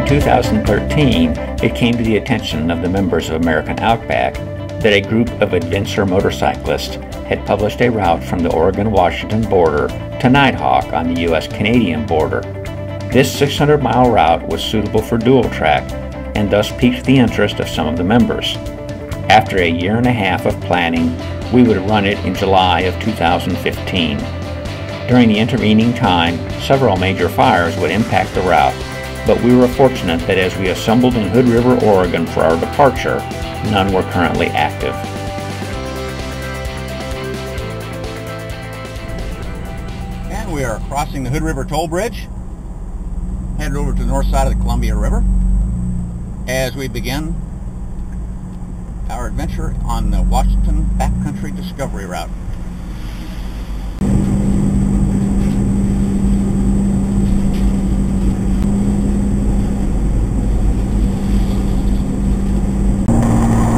In 2013, it came to the attention of the members of American Outback that a group of adventure motorcyclists had published a route from the Oregon-Washington border to Nighthawk on the U.S. Canadian border. This 600-mile route was suitable for dual track and thus piqued the interest of some of the members. After a year and a half of planning, we would run it in July of 2015. During the intervening time, several major fires would impact the route, but we were fortunate that as we assembled in Hood River, Oregon for our departure, none were currently active. And we are crossing the Hood River toll bridge, headed over to the north side of the Columbia River as we begin our adventure on the Washington Backcountry Discovery Route.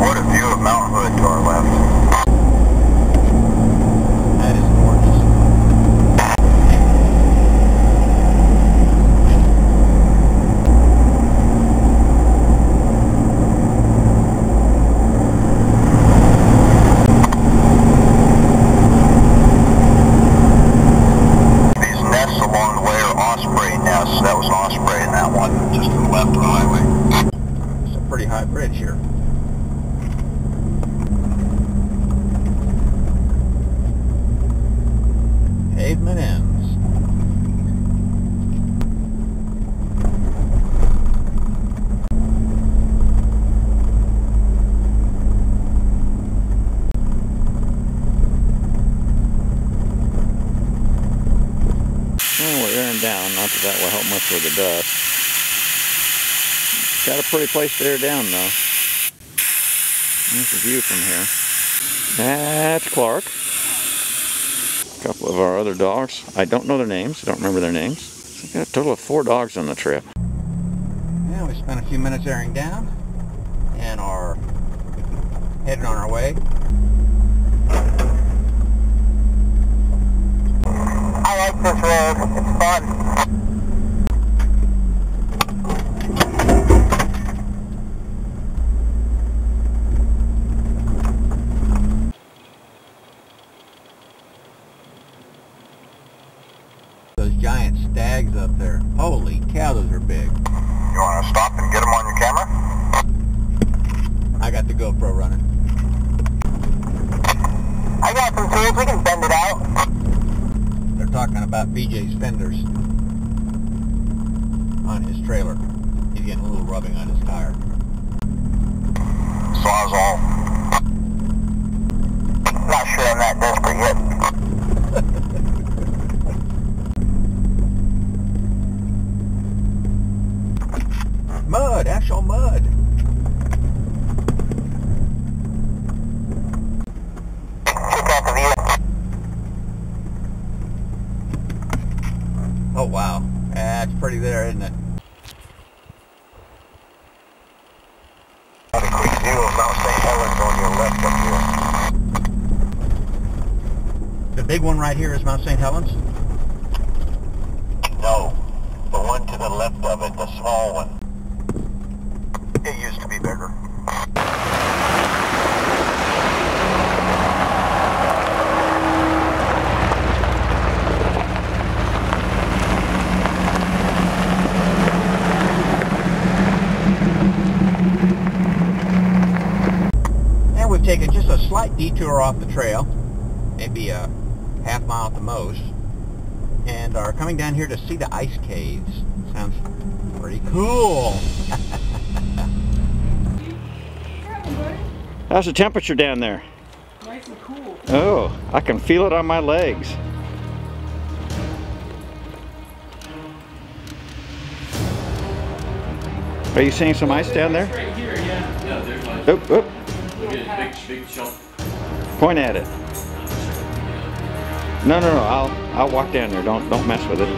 What a view of Mount Hood to our left. That is gorgeous. These nests along the way are osprey nests. That was an osprey in that one, just to the left of the highway. It's a pretty high bridge here. Pavement ends. Well, we're airing down, not that that will help much with the dust. Got a pretty place to air down though. There's the view from here. That's Clark. A couple of our other dogs. I don't know their names. I don't remember their names. We got a total of 4 dogs on the trip. Yeah, we spent a few minutes airing down and are headed on our way. I like this road. It's fun. Those giant stags up there. Holy cow, those are big. You want to stop and get them on your camera? I got the GoPro running. I got some tools. We can bend it out. They're talking about BJ's fenders on his trailer. He's getting a little rubbing on his tire. Sawzall. Not sure I'm that desperate yet. Mud, actual mud. Check out the view. Oh wow, that's pretty there, isn't it? Got a quick view of Mount St. Helens on your left up here. The big one right here is Mount St. Helens? No, the one to the left of it, the small one. It used to be bigger. And we've taken just a slight detour off the trail, maybe a half mile at the most, and are coming down here to see the ice caves. Sounds pretty cool. How's the temperature down there? Nice and cool. Oh, I can feel it on my legs. Are you seeing some ice down there? Right here, yeah. Yeah, there's ice. Oop, oop. Look at it, big chunk. Point at it. No, no, no. I'll walk down there. Don't mess with it.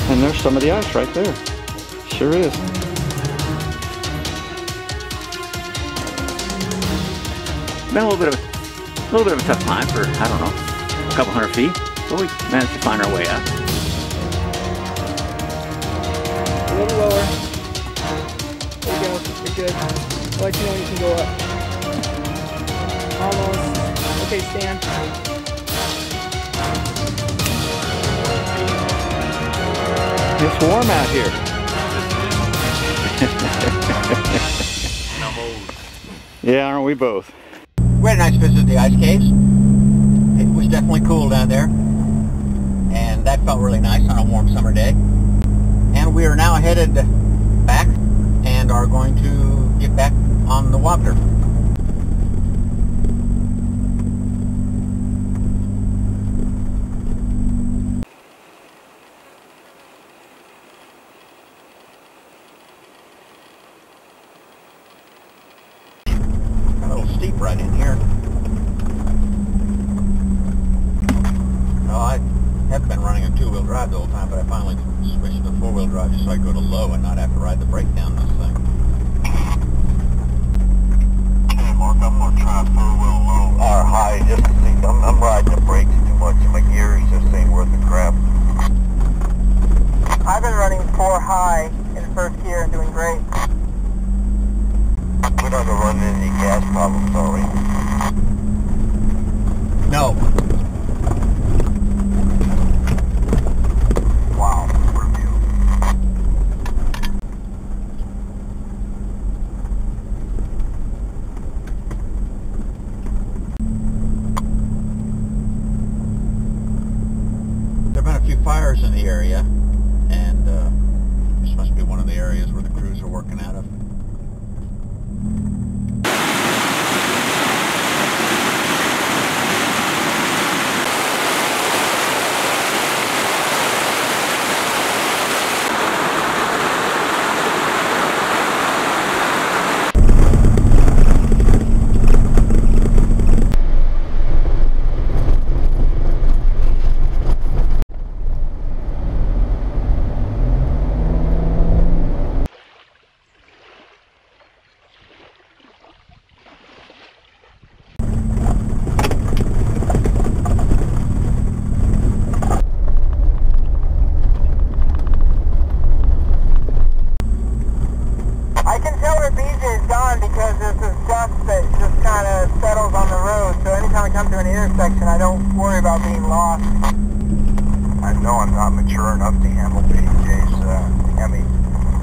And there's some of the ice right there. Sure is. Been a little bit of a tough climb for, I don't know, a couple hundred feet, but we managed to find our way up. little lower. There you go. You're good. I'll let you know when you can go up. Almost. Okay, stand. It's warm out here. Yeah, aren't we both? We had a nice visit to the ice caves. It was definitely cool down there, and that felt really nice on a warm summer day. And we are now headed back and are going to get back on the WABDR. A little steep right in here. Well, I have been running a two-wheel drive the whole time, but I finally switched to four-wheel drive just so I go to low and not have to ride the brake down this thing. Okay, Mark, I'm going to try four-wheel low or high just to see. I'm riding the brakes too much and my gears just ain't worth the crap. I've been running 4 high in first gear and doing great. We're not going to run into any gas problems, are we? No. Wow, what a view. There have been a few fires in the area, and this must be one of the areas where the crews are working out of. I can tell where BJ is gone because there's this dust that just kind of settles on the road. So anytime I come to an intersection, I don't worry about being lost. I know I'm not mature enough to handle BJ's Hemi.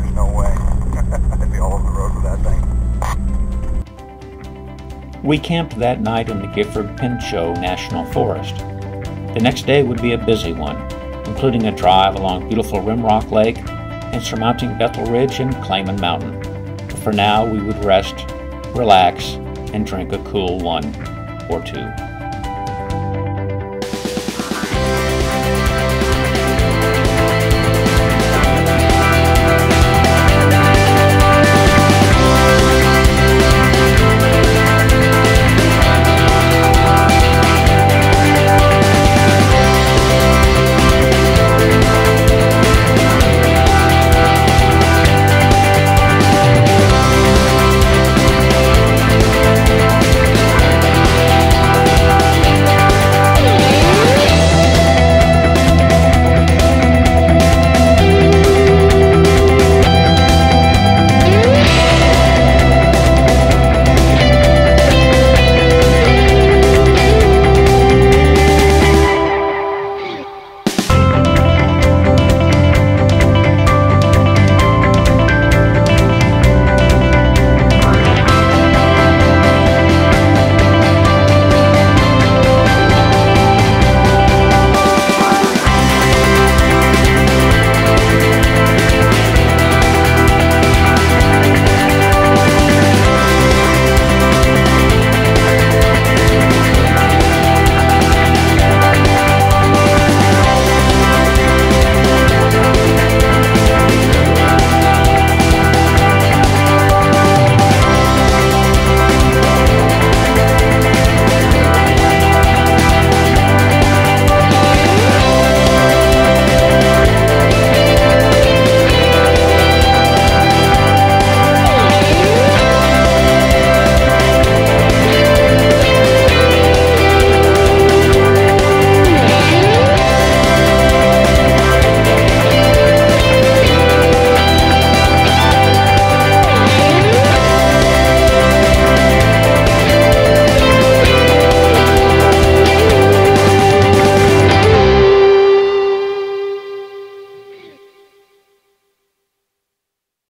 There's no way. I'd be all over the road with that thing. We camped that night in the Gifford Pinchot National Forest. The next day would be a busy one, including a drive along beautiful Rimrock Lake and surmounting Bethel Ridge and Clayman Mountain. But for now, we would rest, relax, and drink a cool one or two.